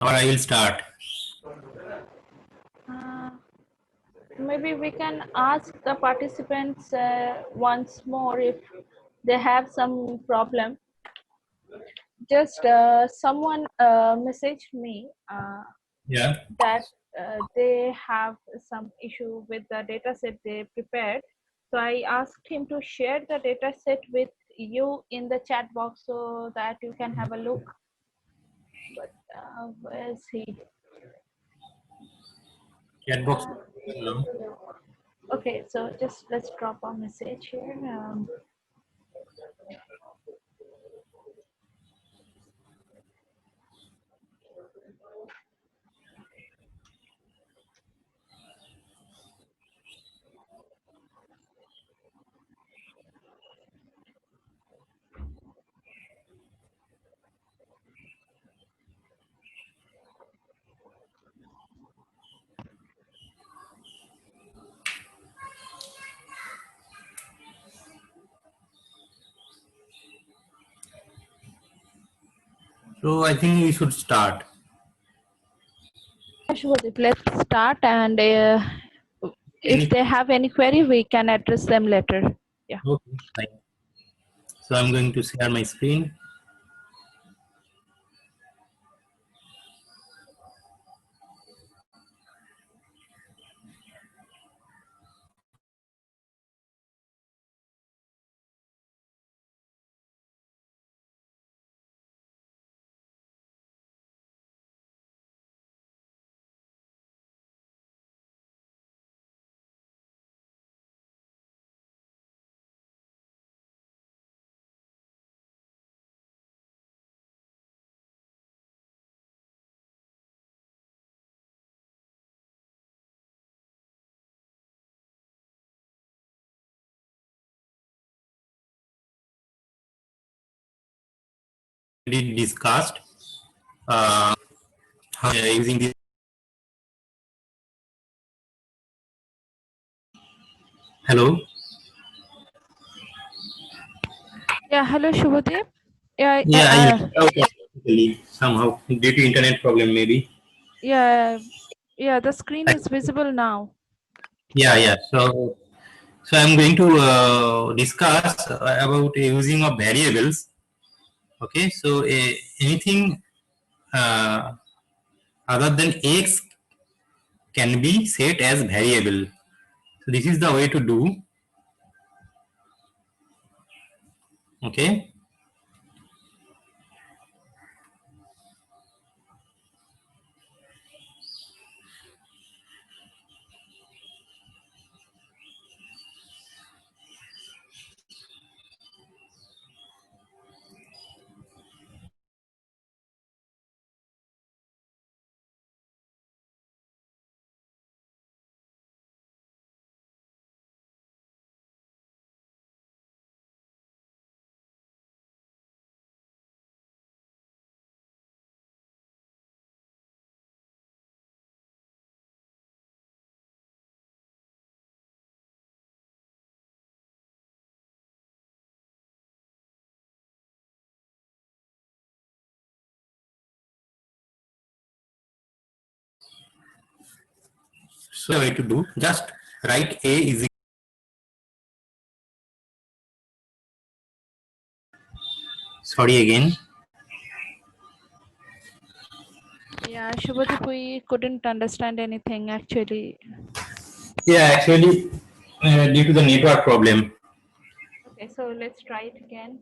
Or I will start. Maybe we can ask the participants once more if they have some problem. Just someone messaged me Yeah. that they have some issue with the data set they prepared. So I asked him to share the data set with you in the chat box so that you can have a look. But where's he? Chat box. No. Okay, so just let's drop a message here. So I think we should start. Shubhadeep, let's start, and if they have any query, we can address them later. Yeah. Okay, fine. So I'm going to share my screen. We discussed how using this. Hello. Yeah. Hello, Shubhadeep. Yeah. Yeah, I went out automatically somehow due to internet problem maybe. Yeah. Yeah. The screen is visible now. Yeah, yeah. So I'm going to discuss about using of variables. Okay. So anything uh, other than x can be set as variable. So this is the way to do. Okay. So the way to do, just write a is. Sorry again. Yeah, Shubhadeep, we couldn't understand anything actually. Yeah, actually, due to the network problem. Okay, so let's try it again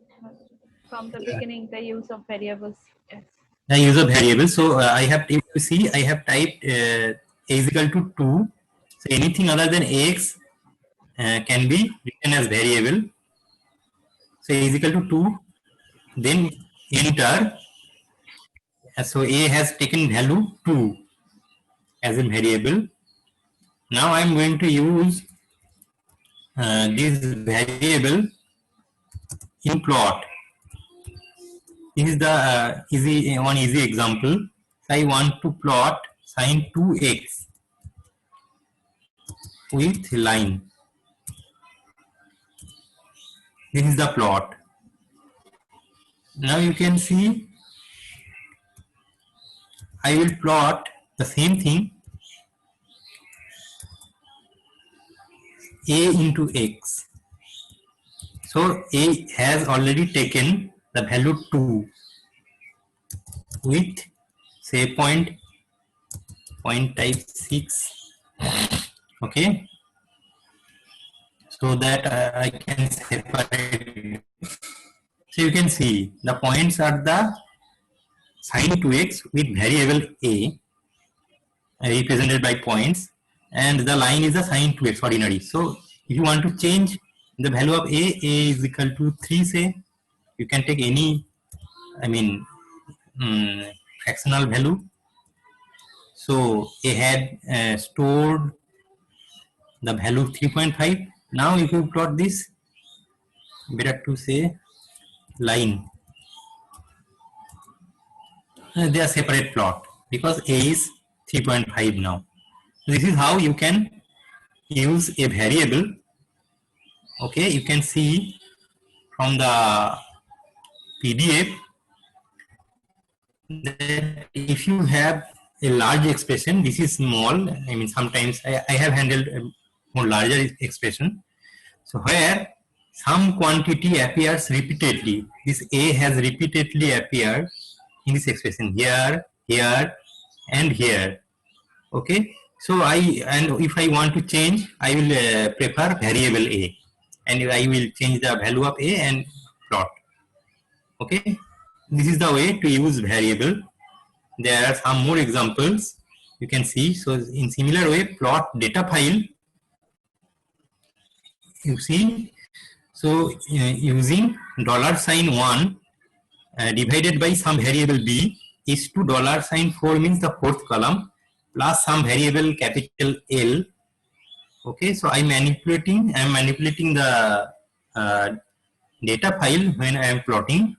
from the beginning. The use of variables. Yes. The use of variable. So I have, if you see, I have typed a is equal to 2. So anything other than x can be written as variable. So a is equal to 2. Then enter. So a has taken value 2 as a variable. Now I am going to use this variable in plot. This is the easy example. I want to plot sine 2x with line. This is the plot. Now you can see I will plot the same thing a into x. So a has already taken the value 2 with say point type 6. Okay, so that I can separate. So you can see the points are the sine 2x with variable a represented by points, and the line is the sine 2x ordinary. So if you want to change the value of a is equal to 3, say, you can take any, I mean, fractional value. So a had stored the value 3.5. Now if you plot this, better to say line, they are separate plot because a is 3.5 now. This is how you can use a variable. Okay, you can see from the PDF that if you have a large expression, this is small. I mean, sometimes I have handled a more larger expression. So where some quantity appears repeatedly, this a has repeatedly appeared in this expression here, here, and here. Okay, so if I want to change, I will prefer variable a, and I will change the value of a and plot. Okay, this is the way to use variable. There are some more examples you can see. So in similar way, plot data file, you see. So using $1 divided by some variable b is to $4 means the fourth column plus some variable capital L. Okay, so I'm manipulating the data file when I am plotting.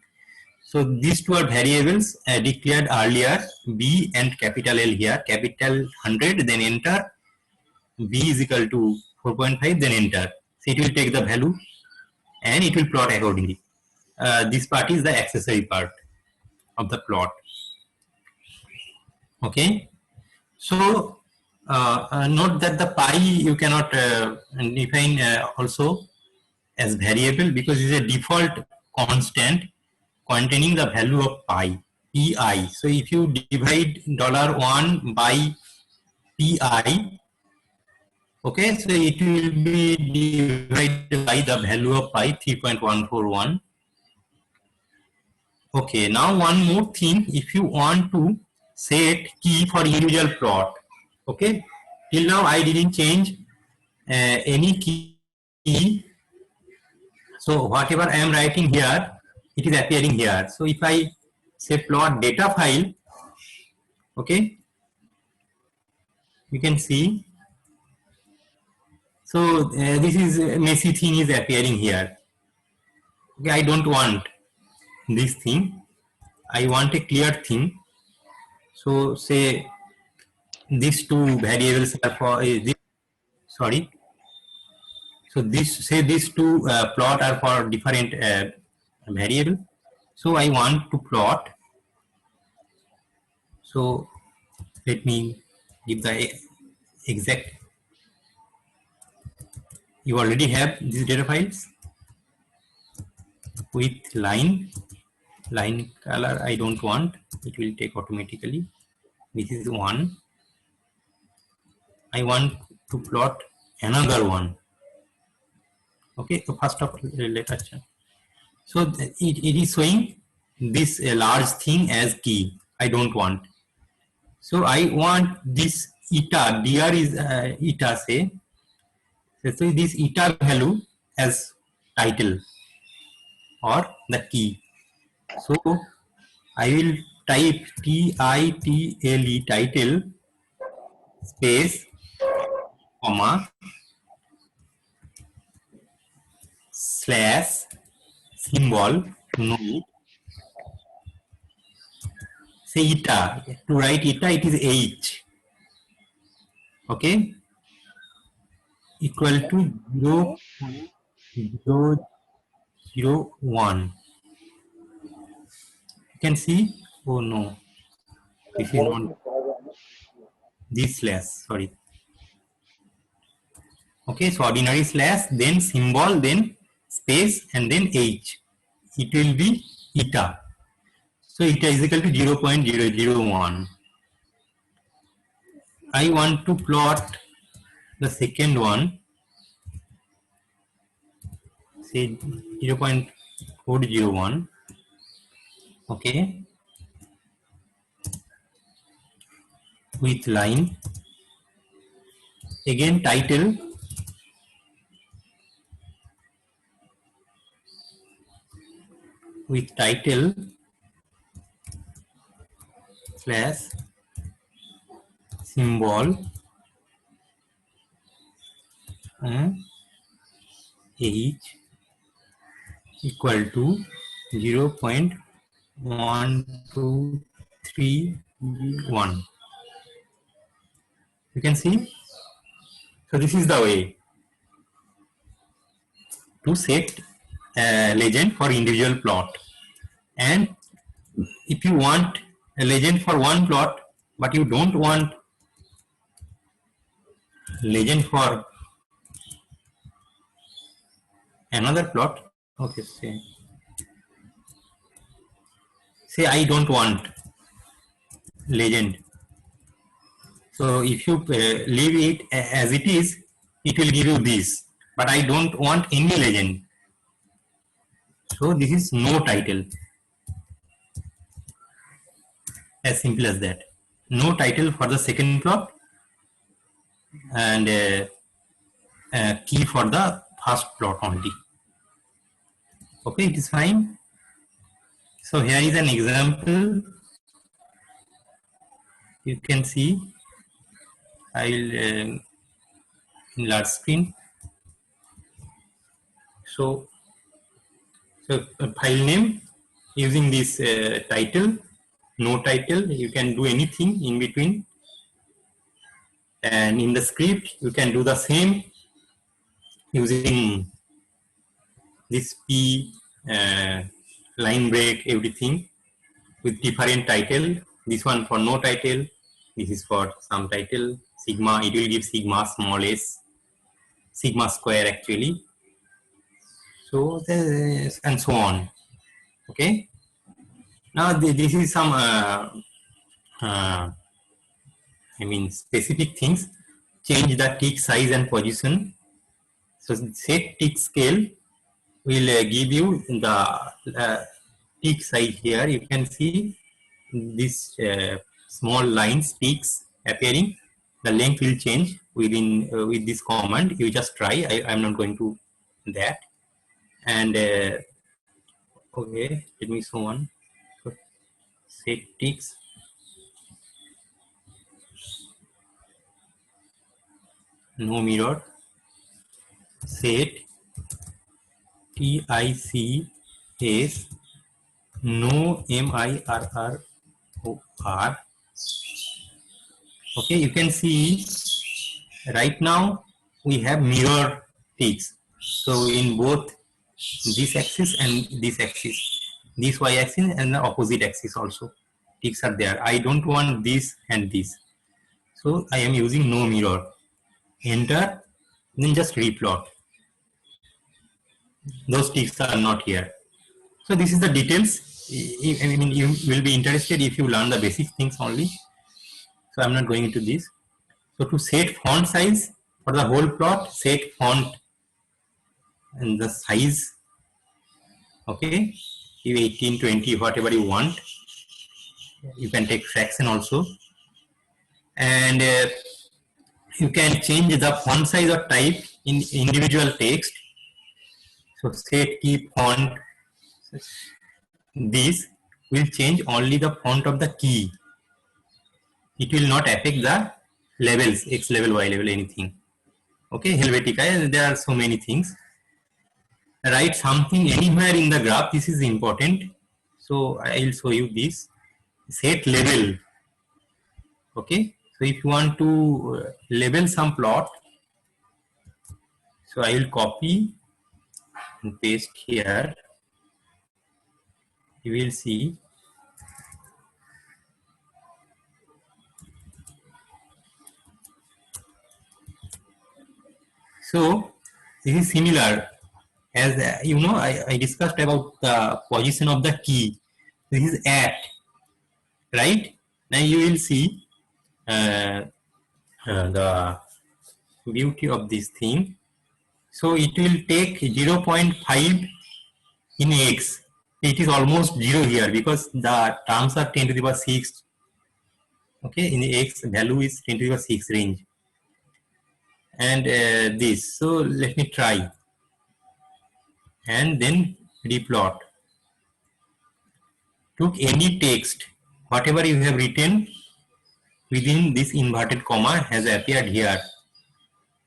So these two are variables declared earlier, b and capital L here, capital 100, then enter, b is equal to 4.5, then enter. So it will take the value and it will plot accordingly. This part is the accessory part of the plot. Okay, so note that the pi you cannot define also as variable because it is a default constant containing the value of pi, pi. So if you divide $1 by pi, okay, so it will be divided by the value of pi, 3.141. Okay, now one more thing, if you want to set key for individual plot, okay, till now I didn't change any key. So whatever I am writing here, it is appearing here. So if I say plot data file, okay, you can see. So this is messy thing is appearing here. Okay, I don't want this thing. I want a clear thing. So say these two variables are for this. Sorry. So these two plot are for different variable. So I want to plot. So let me give the exact. You already have these data files with line color. I don't want, it will take automatically. This is one. I want to plot another one. Okay, so first of let us check. So it is showing this large thing as key. I don't want. So I want this eta, dr is eta, say. So this eta value as title or the key. So I will type title, title, space, comma, slash, symbol, node, say eta. To write eta, it is h. Okay, equal to 0.001. You can see. Oh no. This is not this slash, sorry. Okay, so ordinary slash, then symbol, then space, and then h. It will be eta. So eta is equal to 0.001. I want to plot the second one, say 0.401. Okay, with line. Again title, with title slash symbol h equal to 0.1231. You can see. So this is the way to set legend for individual plot. And if you want a legend for one plot, but you don't want legend for another plot, okay, say I don't want legend. So if you leave it as it is, it will give you this. But I don't want any legend. So this is no title. As simple as that. No title for the second plot, and key for the first plot only. Okay, it is fine. So here is an example. You can see. I will in large screen. So file name using this title, no title. You can do anything in between. And in the script, you can do the same using this P, line break, everything with different title. This one for no title. This is for some title. Sigma, it will give sigma small s, sigma square actually. So this, and so on. Okay. Now this is some I mean specific things. Change the tick size and position. So set tick scale will give you the tick size here. You can see this small lines ticks appearing. The length will change within with this command. You just try. I'm not going to that. And okay, let me show one. So, set ticks. No mirror. Set TICS. No MIRROR. Okay, you can see right now we have mirror ticks. So in both this axis and this axis, this y axis and the opposite axis also ticks are there. I don't want this and this, so I am using no mirror. Enter, then just replot. Those ticks are not here. So this is the details. I mean, you will be interested if you learn the basic things only. So I'm not going into this. So to set font size for the whole plot, set font and the size. Okay, 18, 20, whatever you want. You can take fraction also. And you can change the font size or type in individual text. So set key font. This will change only the font of the key. It will not affect the levels, X level, Y level, anything. Okay, Helvetica, there are so many things. Write something anywhere in the graph. This is important. So I will show you this. Set label. Okay, so if you want to label some plot, so I will copy and paste here. You will see So this is similar as you know I discussed about the position of the key. This is at, right? Now you will see the beauty of this thing. So it will take 0.5 in x. It is almost 0 here because the terms are 10 to the power 6. Okay, in the x value is 10 to the power 6 range. And this. So let me try. And then replot. Took any text, whatever you have written within this inverted comma has appeared here.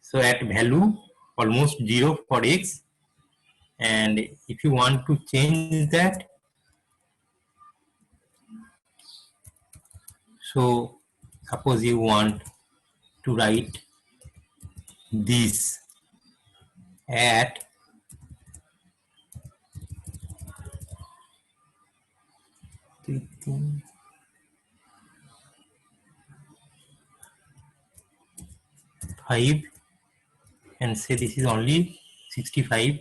So at value almost 0 for x, and if you want to change that, so suppose you want to write this at 5 and say this is only 65,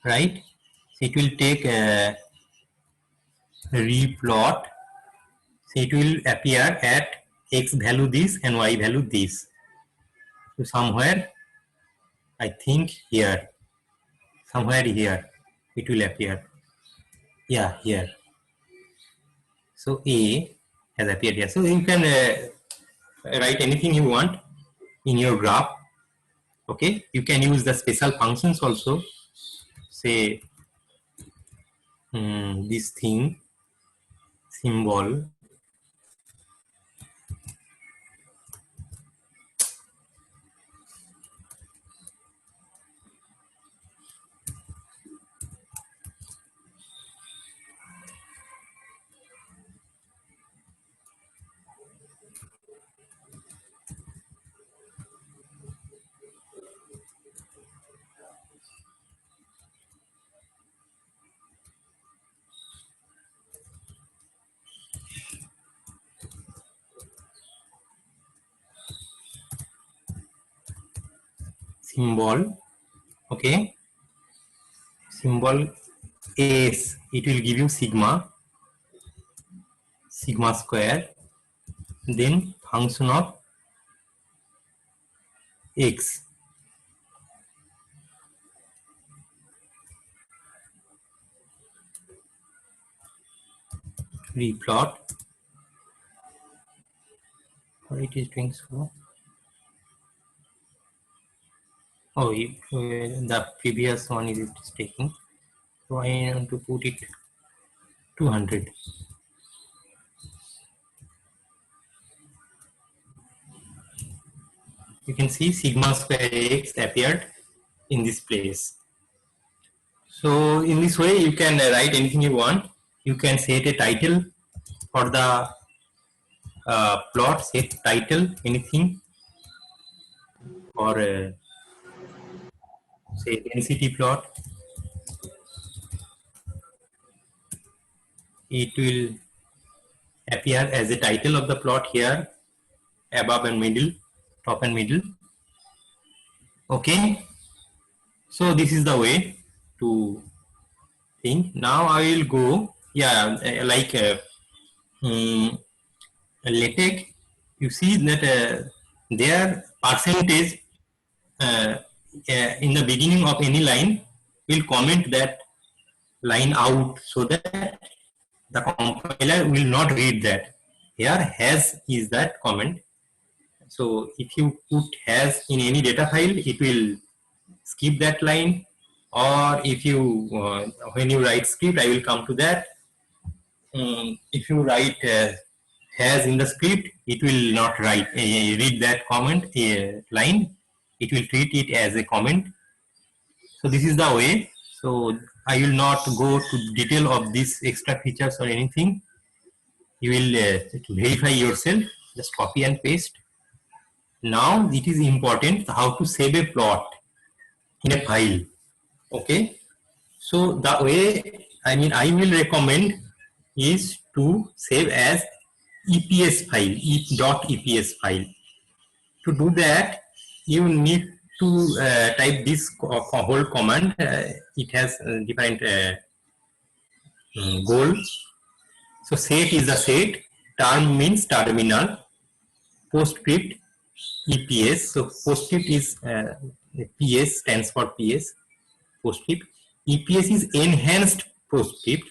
right? So it will take a replot. So it will appear at x value this and y value this. So somewhere, I think here, somewhere here, it will appear. Yeah, here. So A has appeared here. So you can write anything you want in your graph. Okay, you can use the special functions also. Say this thing symbol okay, symbol S, it will give you sigma square, then function of x. Replot. Or it is doing so. Oh, the previous one is taking. So I want to put it 200. You can see sigma square x appeared in this place. So in this way, you can write anything you want. You can set a title for the plot, set title, anything, or say density plot. It will appear as a title of the plot here, above and middle, top and middle. Okay, so this is the way to think. Now I will go, yeah, like LaTeX. You see that their percentage in the beginning of any line will comment that line out, so that the compiler will not read that. Here has is that comment. So if you put has in any data file, it will skip that line. Or if you when you write script, I will come to that. If you write has in the script, it will not write read that comment line. It will treat it as a comment. So this is the way. So I will not go to detail of these extra features or anything. You will verify yourself. Just copy and paste. Now it is important how to save a plot in a file. Okay. So the way I will recommend is to save as EPS file, .eps file. To do that, you need to type this whole command, it has different goals. So set is the set, term means terminal, postscript EPS. So postscript is PS stands for PS, postscript. EPS is enhanced postscript.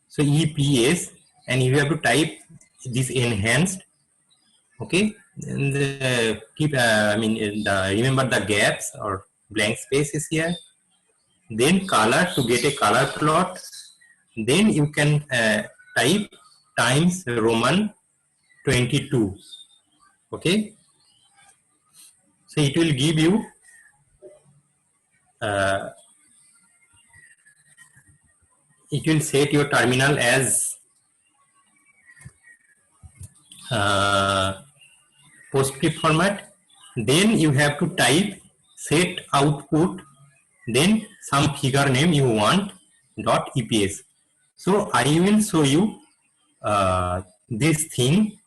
So EPS, and you have to type this enhanced. Okay, and keep remember the gaps or blank spaces here. Then color to get a color plot. Then you can type times Roman 22. Okay, so it will give you it will set your terminal as PostScript format. Then you have to type set output, then some figure name you want dot EPS. So I will show you this thing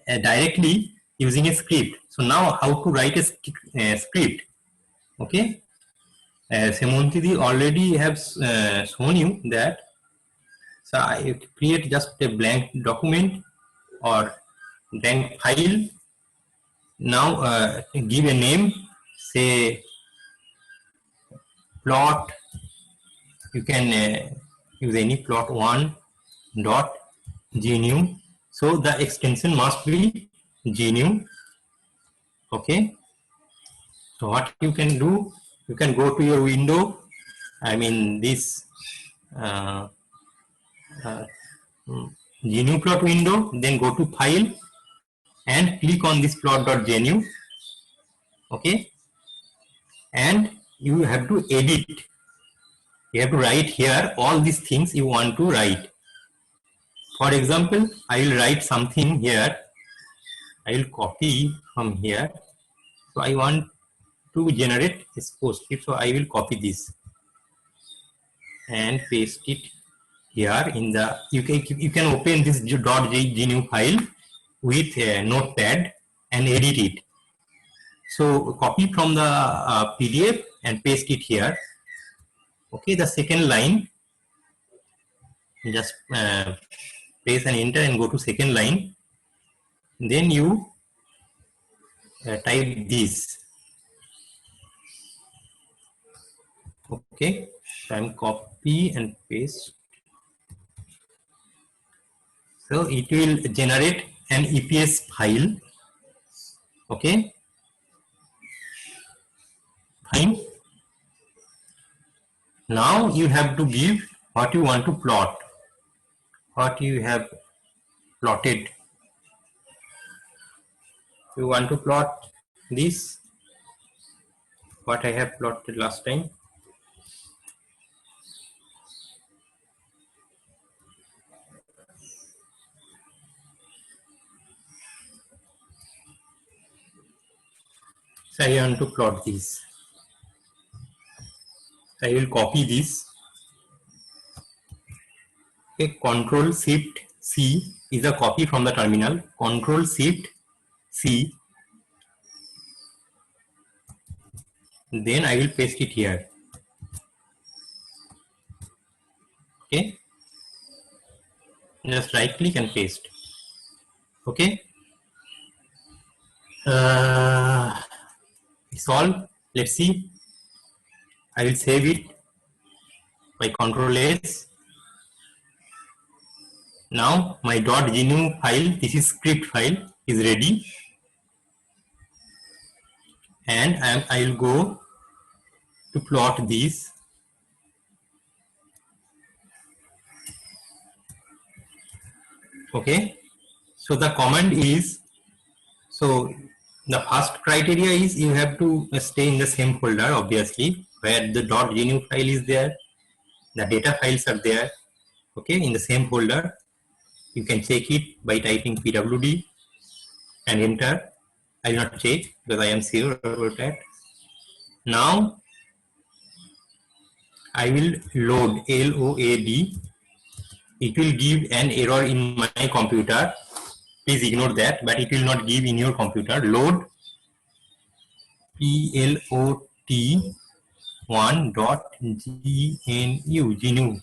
directly using a script. So now how to write a script? Okay, Semantidi already have shown you that. So I create just a blank document or blank file. Now give a name, say plot. You can use any plot1 dot GNU. So the extension must be GNU. Okay. So what you can do, you can go to your window. I mean this GNU plot window. Then go to file and click on this plot.gnu. Okay. And you have to edit. You have to write here all these things you want to write. For example, I will write something here. I will copy from here. So I want to generate this PostScript. So I will copy this and paste it here in the. You can open this .gnu file with a notepad and edit it. So copy from the PDF and paste it here. Okay, the second line, just press and enter and go to second line. Then you type this. Okay, so I'm copy and paste. So it will generate an EPS file. Okay, fine. Now you have to give what you want to plot, what you have plotted. You want to plot this, what I have plotted last time. So I want to plot this. I will copy this. Okay, Control Shift C is a copy from the terminal. Control Shift C. Then I will paste it here. Okay. Just right click and paste. Okay. It's all. Let's see. I will save it by Control S. Now my .gnu file, this is script file, is ready, and I will go to plot this. Okay, so the command is, so the first criteria is you have to stay in the same folder, obviously, where the .gnu file is there, the data files are there. Okay, in the same folder. You can check it by typing pwd and enter. I will not check because I am sure about that. Now I will load, LOAD. It will give an error in my computer. Please ignore that, but it will not give in your computer. Load plot1.gnu.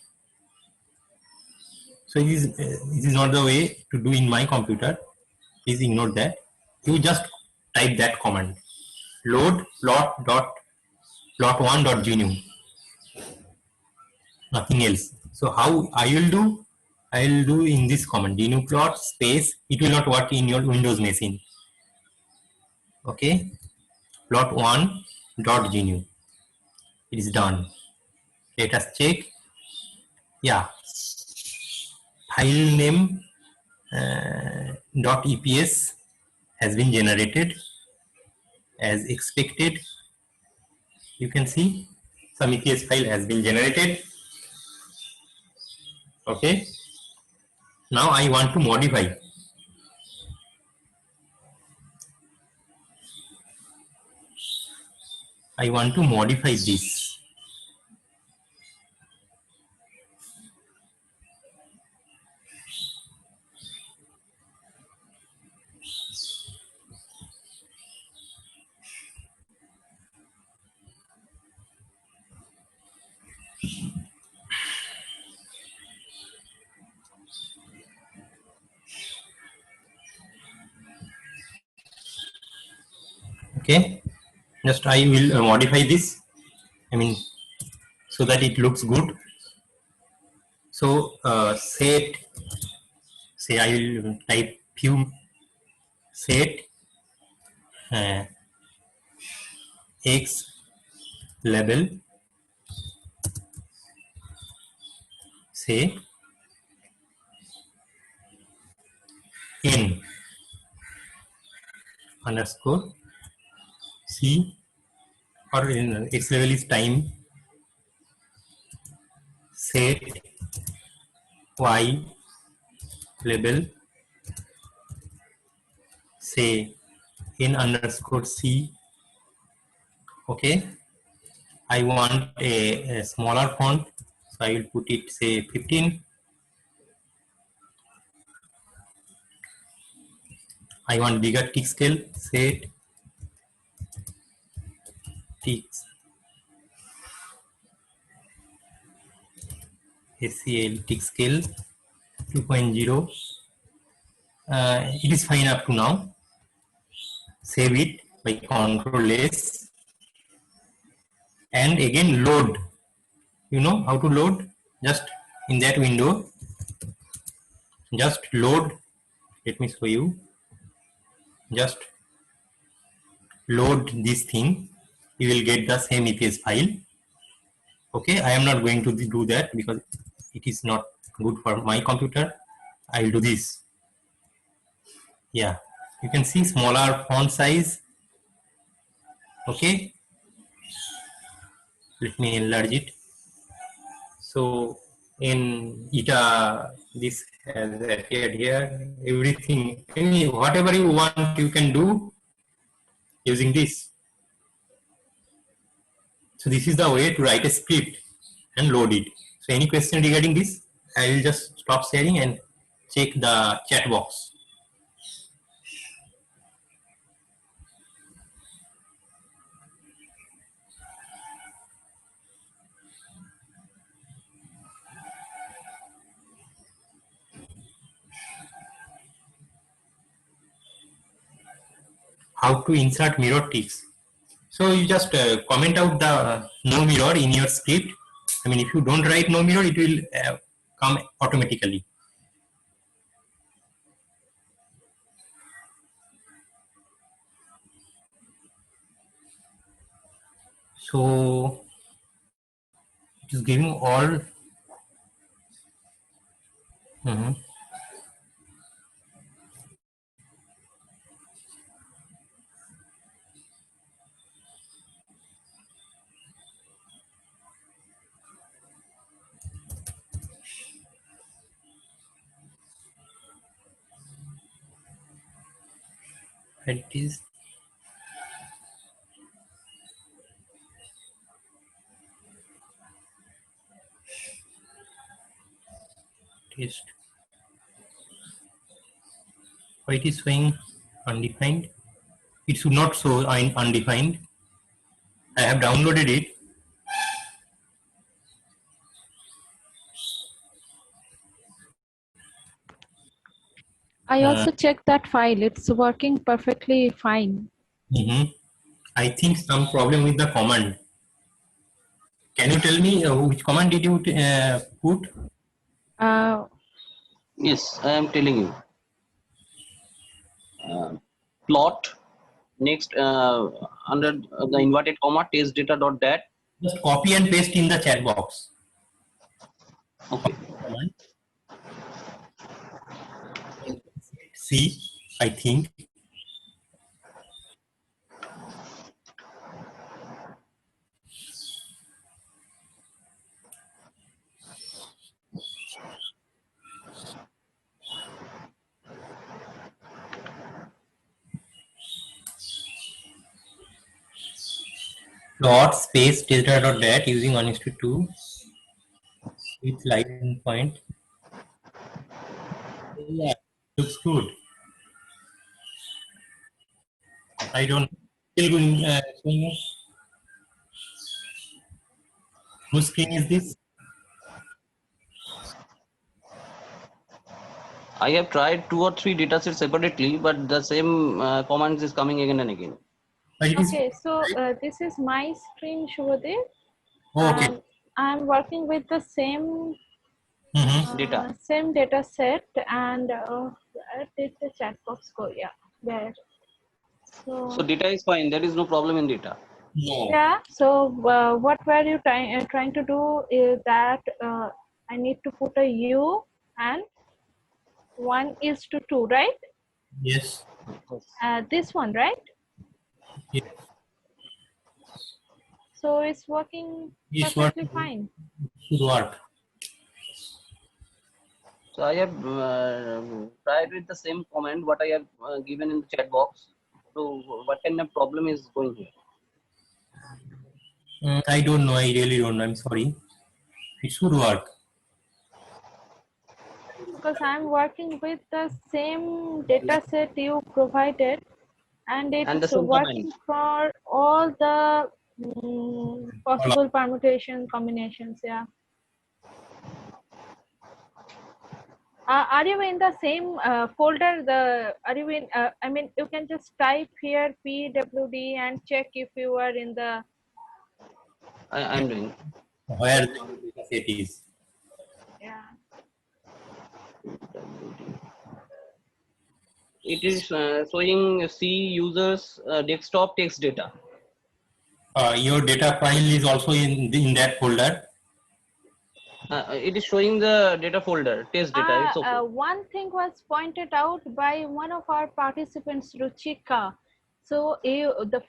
So this is not the way to do in my computer. Please ignore that. You just type that command, load plot1.gnu, nothing else. So how I will do? I will do in this command, gnu plot space. It will not work in your Windows machine. Okay, plot1.gnu. It is done. Let us check. Yeah, file name .eps has been generated as expected. You can see some EPS file has been generated. Okay. Now I want to modify. I want to modify this. Okay. Just I will modify this. I mean, so that it looks good. So say I will type few set x label, say n underscore c, or in x level is time, set y label, say n underscore c. Okay, I want a smaller font, so I will put it say 15. I want bigger tick scale, set tick SCL tick scale 2.0. It is fine up to now. Save it by Control S, and again load. You know how to load? Just in that window, just load. Let me show you. Just load this thing. You will get the same EPS file. Okay, I am not going to do that because it is not good for my computer. I will do this. Yeah, you can see smaller font size. Okay, let me enlarge it. So in ETA, this has appeared here. Everything, whatever you want, you can do using this. So this is the way to write a script and load it. So any question regarding this, I will just stop sharing and check the chat box. How to insert mirror ticks. So you just comment out the no mirror in your script. I mean, if you don't write no mirror, it will come automatically. So it is giving all. It is test. Why it is showing undefined? It should not show undefined. I have downloaded it. I also checked that file. It's working perfectly fine. I think some problem with the command. Can you tell me which command did you put? Yes, I am telling you. Plot next under the inverted comma test data dot dat. Just copy and paste in the chat box. Okay. Command. C, I think. Plot space data dot dat using 1:2 with line point. Yeah, looks good. I don't still going showing us. Whose screen is this? I have tried 2 or 3 datasets separately, but the same commands is coming again and again. But it is Okay, so this is my screen, Shubhadev. okay. I'm working with the same Data. same data set, and where did the chat box go? Yeah, there. So data is fine. There is no problem in data. No. Yeah. So what were you trying to do is that I need to put a U and 1:2, right? Yes. This one, right? Yes. So it's working Yes, perfectly what fine. should work. So I have tried with the same command what I have given in the chat box. So what kind of problem is going here? I don't know. I really don't know. I'm sorry. It should work. Because I'm working with the same data set you provided, and And the it's same working command. for all the possible permutation combinations. Yeah. Are you in the same folder? Are you in? I mean, you can just type here PWD and check if you are in the. I am doing. Where the data set is. Yeah. It is showing C users desktop text data. Your data file is also in that folder. It is showing the data folder test data. It's okay. One thing was pointed out by one of our participants, Ruchika. So the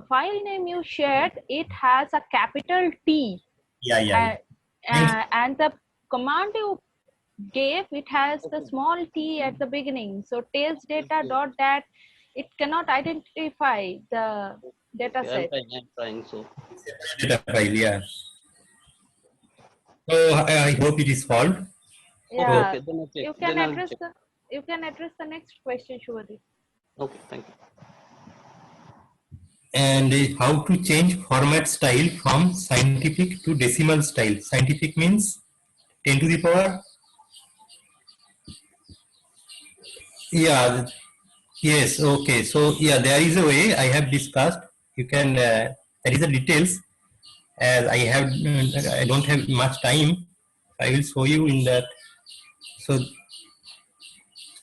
file name you shared, it has a capital T. Yeah. And the command you gave, it has the small t at the beginning. So test data dot dat, it cannot identify the data set. I'm trying. So Data file, yeah. So I hope it is solved. Yeah. okay, then I'll check. You can Then I'll address check. the next question, Shubhadeep. Okay, thank you. And how to change format style from scientific to decimal style. Scientific means 10 to the power. Yeah. Yes. Okay. So yeah, there is a way I have discussed. You can. There is a details. As I have, I don't have much time. I will show you in that. So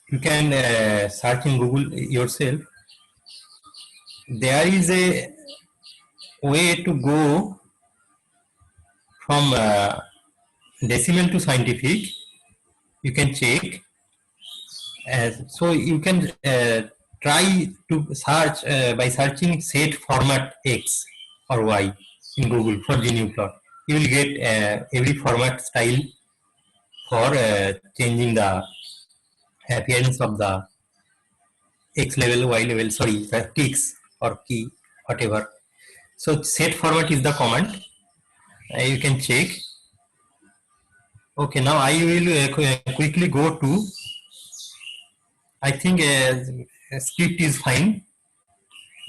you can search in Google yourself. There is a way to go from decimal to scientific. You can check. So you can try to search by searching set format X or Y in Google for GNUplot. You will get every format style for changing the appearance of the X level, Y level, sorry, the ticks or key, whatever. So set format is the command. You can check. Okay, now I will quickly go to, I think script is fine.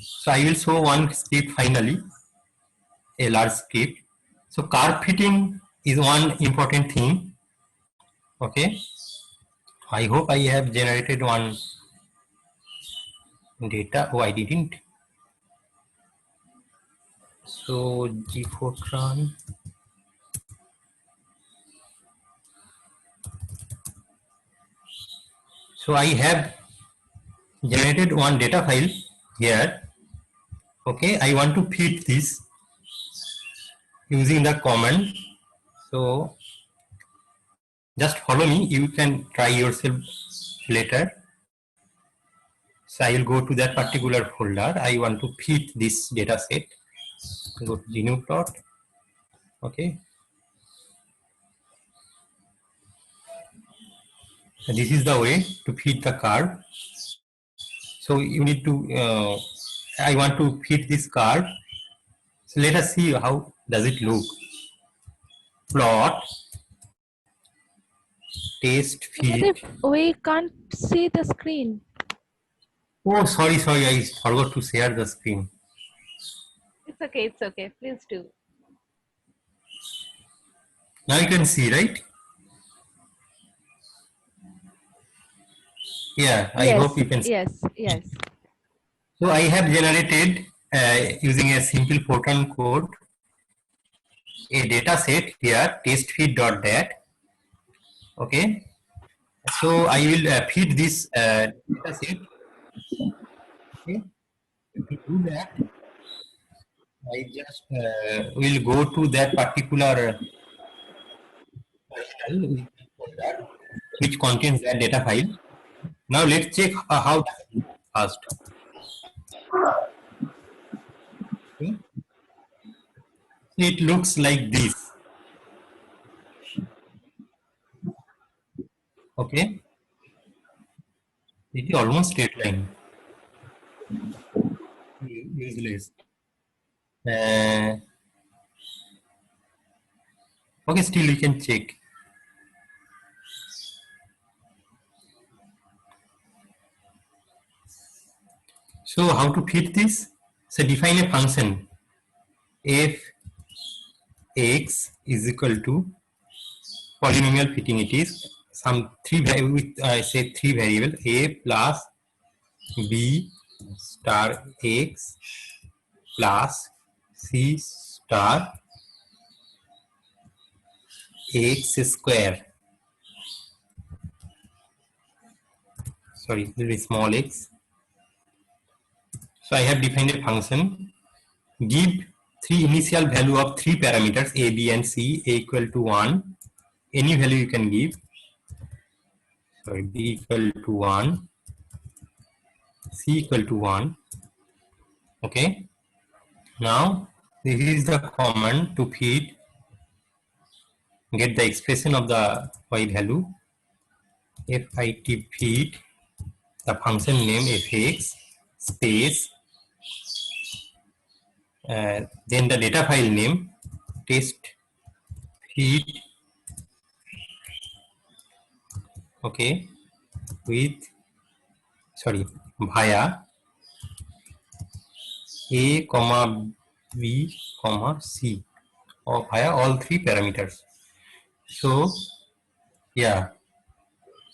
So I will show one script finally. a large script. So curve fitting is one important thing. Okay, I hope I have generated one data. Oh, I didn't. So gfortran. So I have generated one data file here. Okay, I want to fit this using the command. So just follow me. You can try yourself later. So I will go to that particular folder. I want to fit this data set. Go to GNU plot. Okay. So this is the way to fit the curve. So you need to, I want to fit this curve. So let us see how does it look. Plot, test, fit. Pradeep, we can't see the screen. Oh, sorry, I forgot to share the screen. It's okay. Please do. Now you can see, right? Yeah, I hope you can see. Yes. So I have generated using a simple Fortran code a data set here, testfeed.dat. Okay. So I will feed this data set. Okay. To do that, I just will go to that particular folder which contains that data file. Now let's check how that looks first. Okay. It looks like this. Okay. It is almost straight line. Useless. Okay, still you can check. So how to fit this? So define a function f x is equal to polynomial fitting. It is some say three variable a plus b star x plus c star x square. Sorry, very small x. So I have defined a function. Give three initial value of three parameters a, b, and c, a equal to 1. Any value you can give. Sorry, b equal to 1, c equal to 1. Okay. Now this is the command to feed, get the expression of the y value. Fit feed the function name fx space then the data file name test feed, okay, with via a comma b comma c, or via all three parameters. So yeah,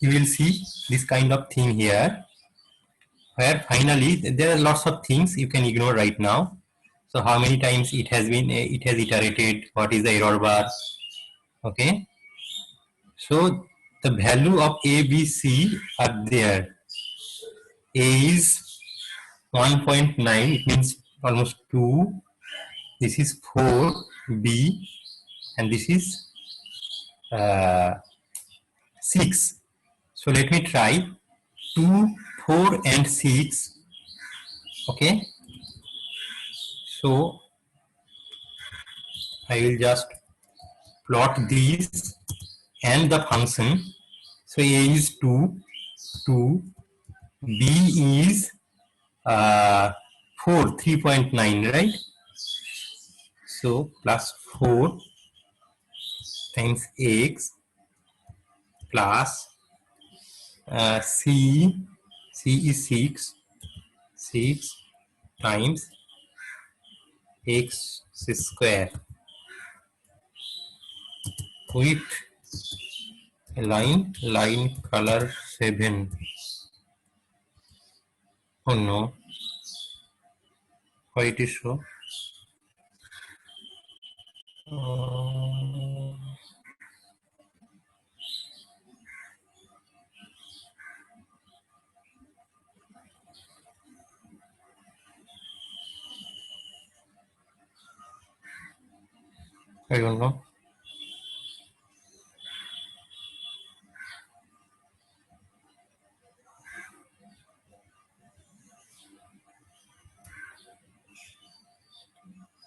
you will see this kind of thing here, where finally there are lots of things you can ignore right now. So how many times it has iterated, what is the error bar. Okay, so the value of a, b, c are there. A is 1.9, it means almost 2. This is 4, b, and this is 6. So let me try 2, 4, and 6. Okay. So I will just plot these and the function. So a is 2, b is 4, 3.9, right? So plus 4 times x plus c is 6 times x square with a line color 7. Oh no, why it is so? I don't know.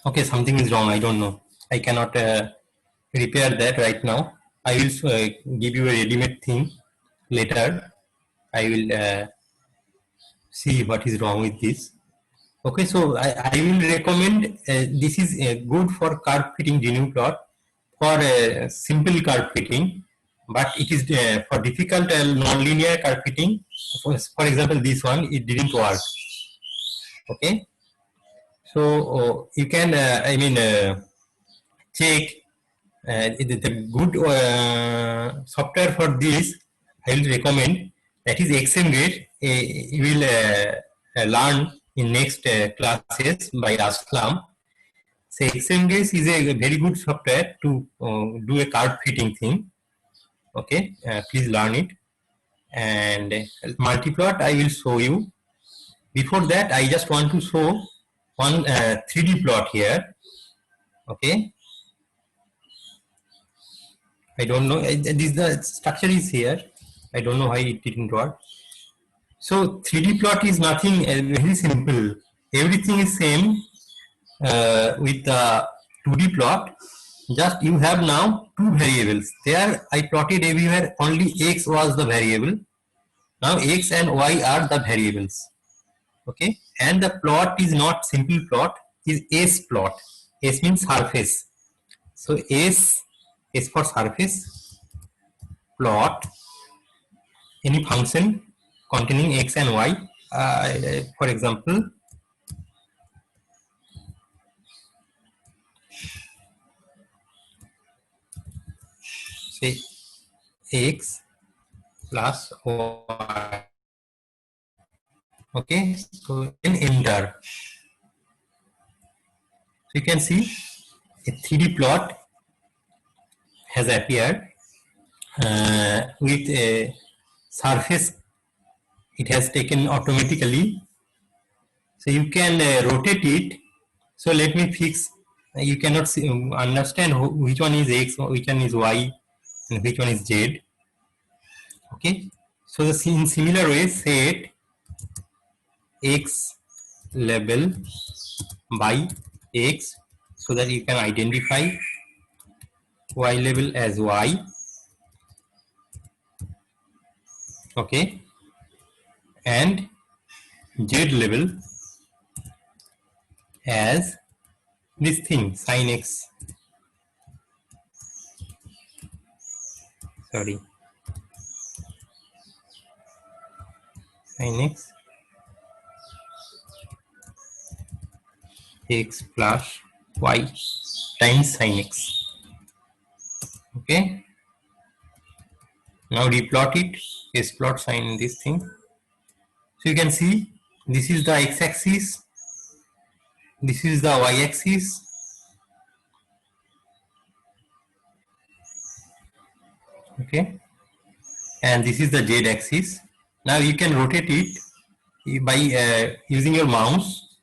Okay, something is wrong. I don't know. I cannot repair that right now. I will give you a ready-made thing later. I will see what is wrong with this. Okay, so I will recommend this is good for curve fitting GNU plot for simple curve fitting, but it is for difficult non-linear curve fitting. For example, this one it didn't work. Okay, so you can I mean check the good software for this. I will recommend that is XMGate. You will learn in next classes by Aslam. So XMGate is a very good software to do a curve fitting thing. Okay, please learn it. And multiplot I will show you. Before that, I just want to show one 3D plot here. Okay, I don't know. This the structure is here. I don't know why it didn't work. So 3D plot is nothing, very simple. Everything is same with the 2D plot. Just you have now two variables. There I plotted everywhere only x was the variable. Now x and y are the variables. Okay, and the plot is not simple plot, is S plot. S means surface. So S for surface, plot any function containing x and y. For example, say x plus y. Okay, so then enter. So you can see a 3D plot has appeared with a surface. It has taken automatically. So you can rotate it. So let me fix. You cannot see, understand which one is x, which one is y, and which one is z. Okay. So in similar way, set x label by x so that you can identify y label as y. Okay, and z label as this thing sin x. Sorry, sin x, x plus y times sin x. Okay, now replot it. Is plot sin this thing. So you can see this is the x-axis, this is the y-axis. Okay, and this is the z-axis. Now you can rotate it by using your mouse.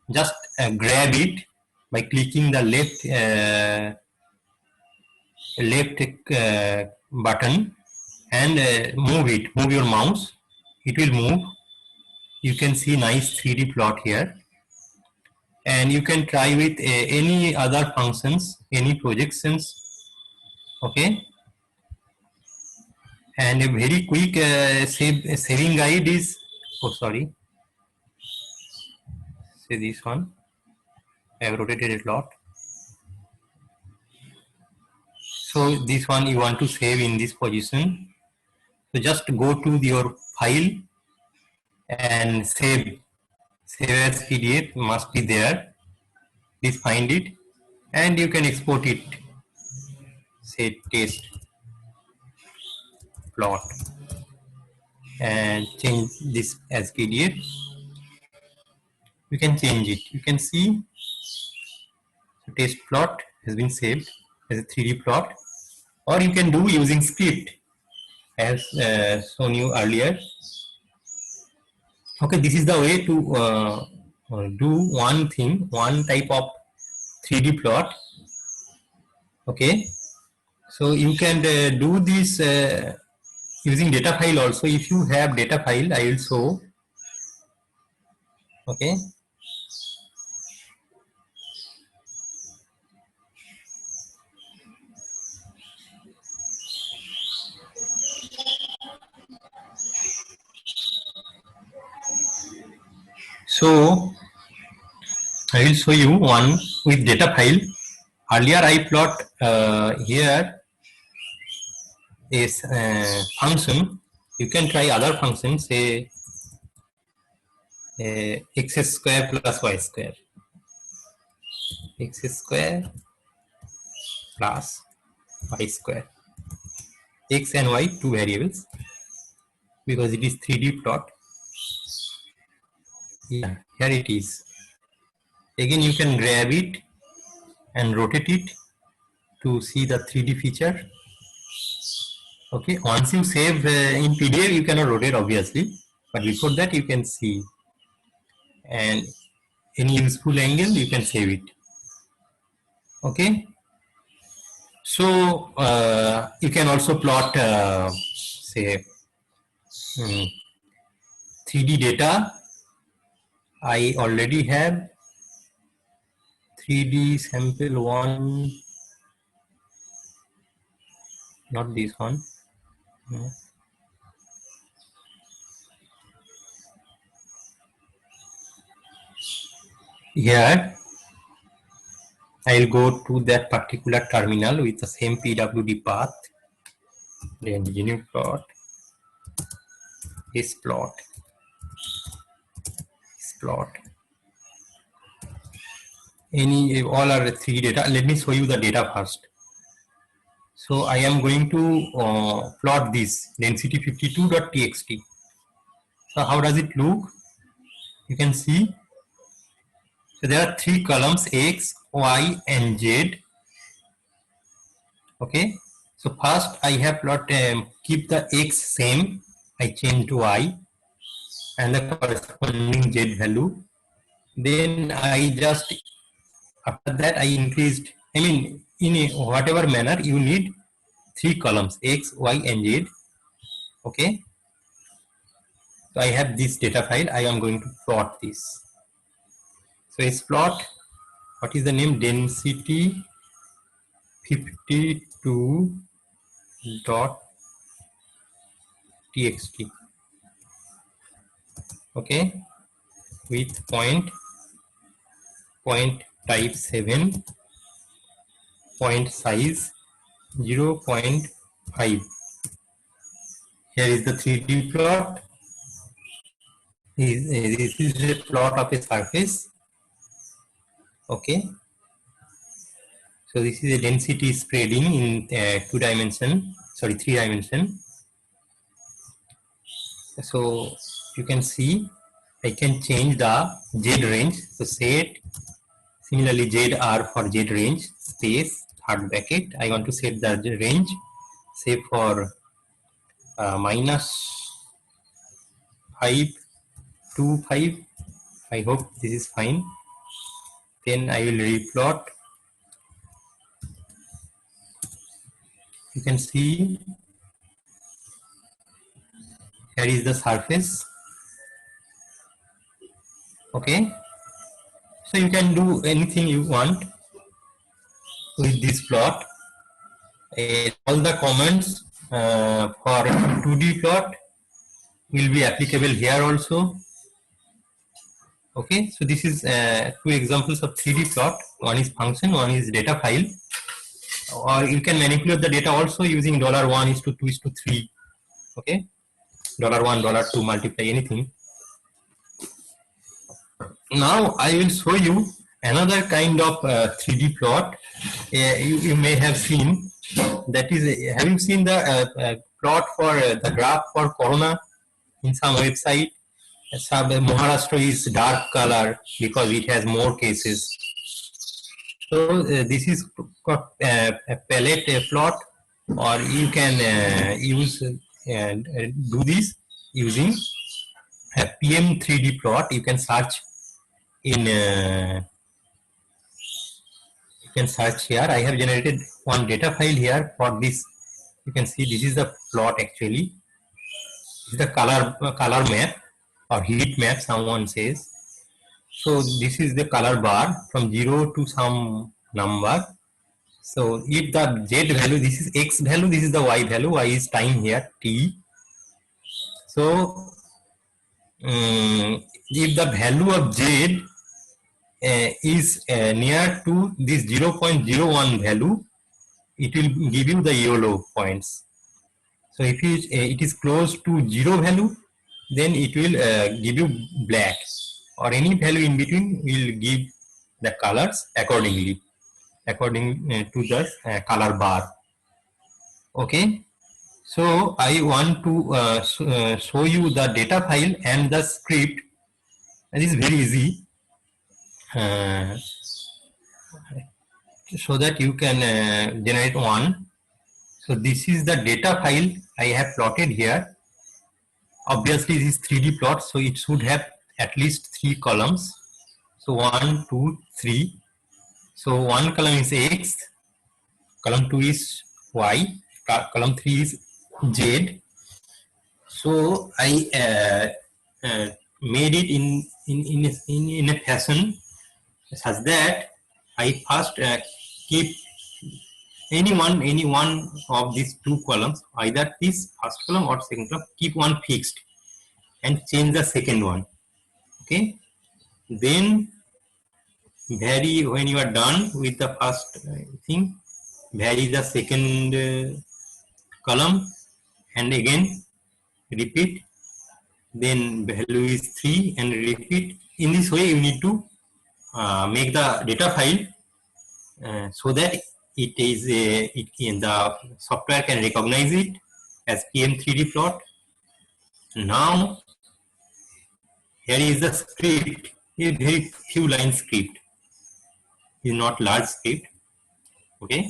Just grab it by clicking the left button and move it. Move your mouse. It will move. You can see nice 3D plot here. And you can try with any other functions, any projections. Okay. And a very quick saving guide is, oh sorry, say this one. I have rotated it a lot. So this one you want to save in this position. So just go to your file and save as PDF must be there. Please find it and you can export it. Say test plot and change this as PDF. You can change it. You can see the test plot has been saved as a 3D plot, or you can do using script as shown you earlier. Okay, this is the way to do one thing, one type of 3D plot. Okay, so you can do this using data file also. If you have data file, I will show. Okay, so I will show you one with data file. Earlier I plot here is function. You can try other function, say x square plus y square. X square plus y square. X and y, two variables, because it is 3D plot. Yeah, here it is. Again, you can grab it and rotate it to see the 3D feature. Okay, once you save in PDF, you cannot rotate obviously, but before that you can see, and any useful angle you can save it. Okay, so you can also plot say 3D data. I already have 3D sample one, not this one. No. Here I'll go to that particular terminal with the same PWD path, then new plot, this plot, this plot. All are 3D data. Let me show you the data first. So I am going to plot this density52.txt. So how does it look? You can see. So there are 3 columns, X, Y, and Z. Okay. So first I have plot keep the X same. I change to Y and the corresponding Z value. Then I just after that I increased. I mean, in a whatever manner you need 3 columns, X, Y, and Z. Okay. So I have this data file. I am going to plot this. So it's plot. What is the name? Density 52.txt. Okay. With point type 7, point size 0.5. Here is the 3D plot. This is a plot of a surface. Okay. So this is a density spreading in 3 dimension. So you can see I can change the Z range. So set, similarly ZR for Z range, space, third bracket. I want to set the range, say for -5 to 5. I hope this is fine. Then I will replot. You can see here is the surface. Okay, so you can do anything you want with this plot. All the comments for 2D plot will be applicable here also. Okay, so this is 2 examples of 3D plot. One is function, one is data file. Or you can manipulate the data also using $1:2:3. Okay, $1, $2, multiply anything. Now I will show you Another kind of 3D plot you may have seen, that is, have you seen the plot for the graph for corona in some website? Some Maharashtra is dark color because it has more cases. So this is called a palette plot, or you can use do this using a PM3D plot. You can search in you can search here. I have generated one data file here for this. You can see this is the plot actually. This is the color map or heat map, someone says. So this is the color bar from 0 to some number. So if the z value, this is x value, this is the y value, y is time here, t. So if the value of z is near to this 0.01 value, it will give you the yellow points. So if it is close to 0 value, then it will give you black, or any value in between will give the colors accordingly, according to the color bar. Okay, so I want to show you the data file and the script. And it is very easy, so that you can generate one. So this is the data file I have plotted here. Obviously this is 3D plot, so it should have at least 3 columns. So 1, 2, 3. So one column is X, column 2 is Y, column 3 is Z. So I made it in a fashion such that I first keep any one of these 2 columns, either this first column or second column, keep one fixed and change the second one. Okay, then vary when you are done with the first thing, vary the second column and again repeat, then value is 3 and repeat. In this way you need to make the data file so that it is in the software can recognize it as PM3D plot. Now here is the script, a very few line script, is not large script. Okay,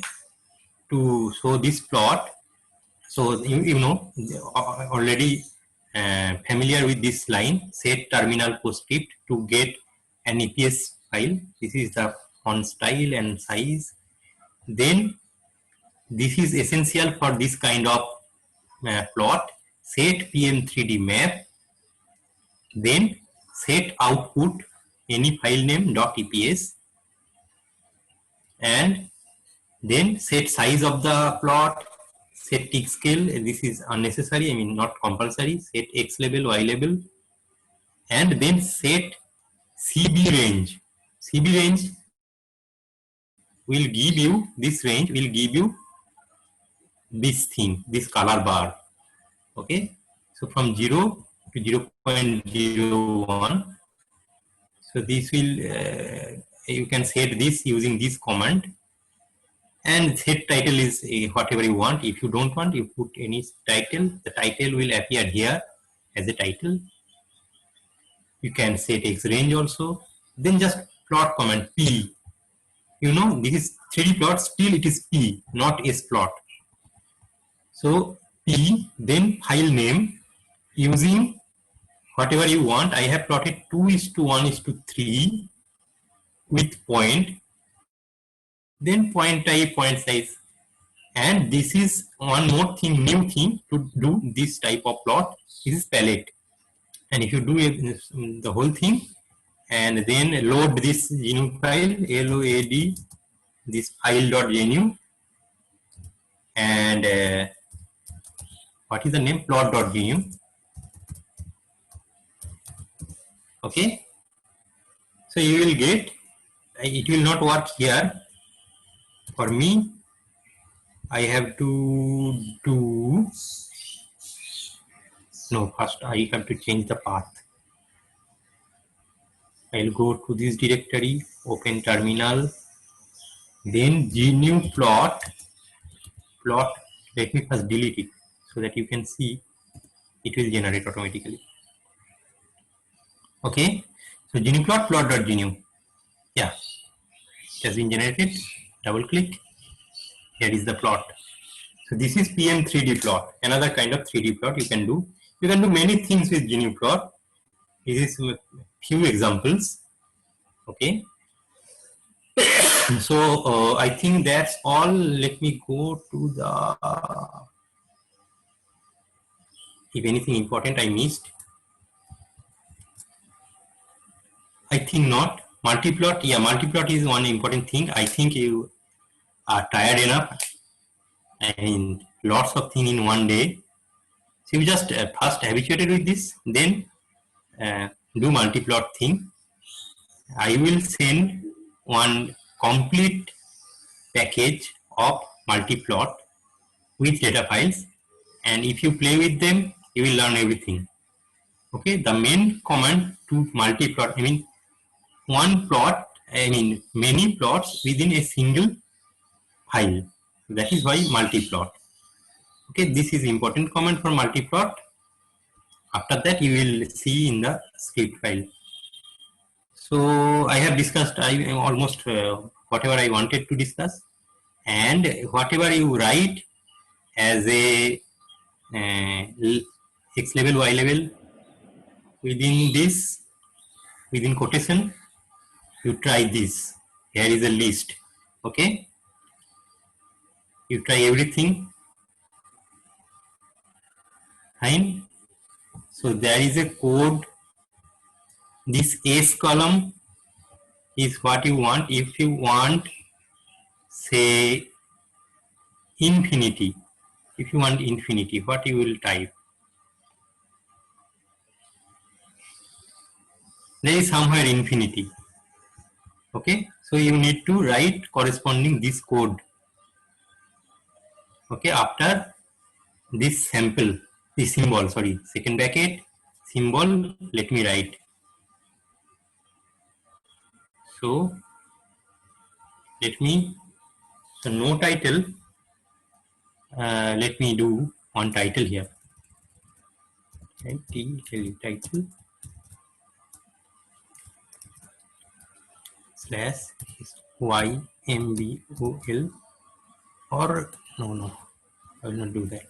to show this plot. So you know already familiar with this line, set terminal postscript to get an EPS file. This is the font style and size. Then this is essential for this kind of plot. Set PM3D map, then set output any file name .eps, and then set size of the plot, set tick scale. This is unnecessary, I mean not compulsory. Set X label, Y label, and then set CB range. CB range will give you, this range will give you this thing, this color bar. Okay, so from 0 to 0.01. So this will you can set this using this command, and set title is whatever you want. If you don't want, you put any title. The title will appear here as a title. You can set X range also. Then just plot command P. You know this is 3D plot, still it is P, not S plot. So P, then file name using whatever you want. I have plotted 2:1:3 with point, then point type, point size. And this is one more thing, new thing to do this type of plot. This is palette. And if you do the whole thing and then load this GNU file, LOAD, this file.gnu, and what is the name, plot.gnu. Okay, so you will get, it will not work here for me. I have to do, no, first I have to change the path. I'll go to this directory, open terminal, then GNU plot. Let me first delete it so that you can see it will generate automatically. Okay, so GNU plot.gnu. Yeah, it has been generated. Double click. Here is the plot. So this is PM 3D plot, another kind of 3D plot you can do. You can do many things with GNU plot. This is a few examples. Okay. So I think that's all. Let me go to the, if anything important I missed. I think not. Multiplot, yeah, multiplot is one important thing. I think you are tired enough. I mean, lots of things in one day. So you just first habituated with this, then do multiplot thing. I will send one complete package of multiplot with data files, and if you play with them, you will learn everything. Okay, the main command to multiplot, I mean one plot, I mean many plots within a single file. That is why multiplot. Okay, this is important command for multiplot. After that, you will see in the script file. So I have discussed almost whatever I wanted to discuss, and whatever you write as a X level, Y level within this, within quotation, you try this. Here is a list. Okay, you try everything. Fine. So there is a code. This S column is what you want. If you want, say, infinity, if you want infinity, what you will type? There is somewhere infinity. Okay, so you need to write corresponding this code. Okay, after this sample, this symbol, sorry, second bracket, symbol, let me write. So let me, so no title, let me do one title here. Okay, title slash YMBOL, or no, I will not do that.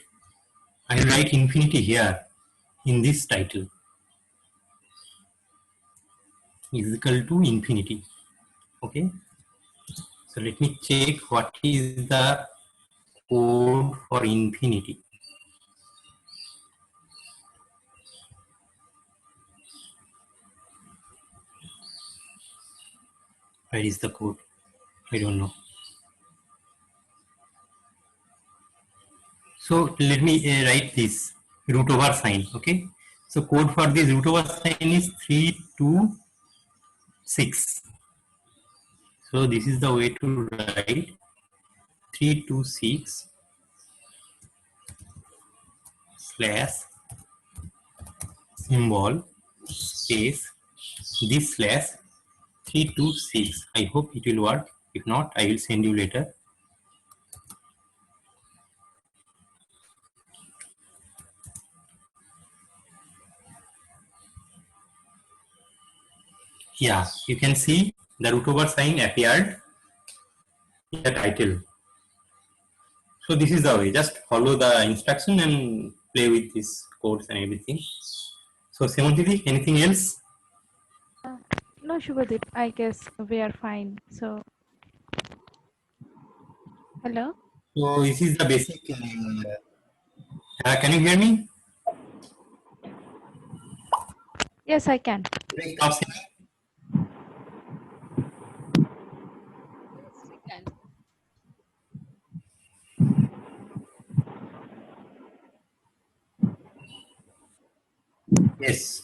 I will write infinity here in this title is equal to infinity. Okay, so let me check what is the code for infinity. Where is the code? I don't know. So let me write this root over sign. Okay, so code for this root over sign is 326. So this is the way to write 326 slash symbol space this slash 326. I hope it will work. If not, I will send you later. Yeah, you can see the root over sign appeared in the title. So this is the way. Just follow the instruction and play with these codes and everything. So Semontidi, anything else? No, Shubhadeep, I guess we are fine. So, hello? So this is the basic. Can you hear me? Yes, I can. Yes.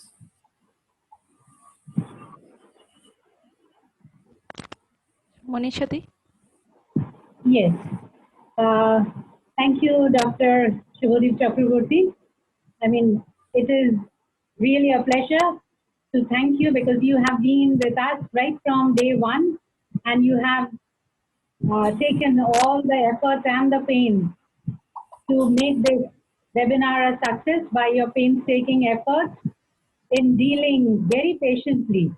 Monishadi? Yes. Thank you, Dr. Shubhadeep Chakraborty. I mean, it is really a pleasure to thank you because you have been with us right from day one, and you have taken all the effort and the pain to make this webinar a success by your painstaking efforts in dealing very patiently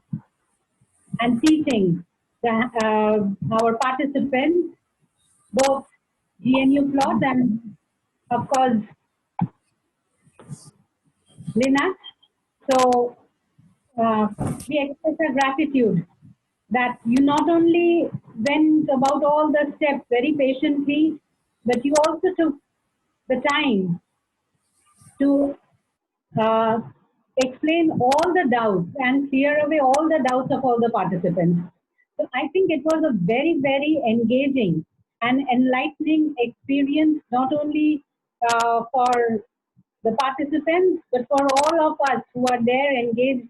and teaching our participants both GNU plots and, of course, Linux. So we express our gratitude that you not only went about all the steps very patiently, but you also took the time to explain all the doubts and clear away all the doubts of all the participants. So I think it was a very, very engaging and enlightening experience, not only for the participants, but for all of us who are there engaged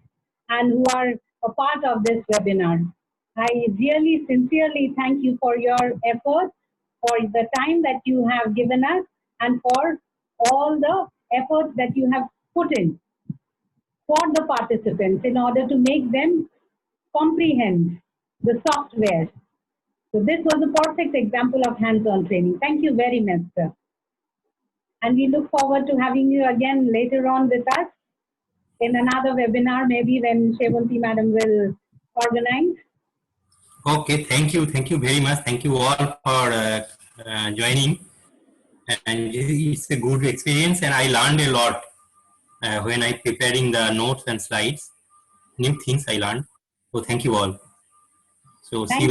and who are a part of this webinar. I really sincerely thank you for your efforts, for the time that you have given us, and for all the efforts that you have put in for the participants in order to make them comprehend the software. So this was a perfect example of hands-on training. Thank you very much, sir. And we look forward to having you again later on with us in another webinar, maybe when Shevanti madam will organize. Okay, thank you very much. Thank you all for joining. And it's a good experience, and I learned a lot when I preparing the notes and slides. New things I learned. So thank you all. So see you.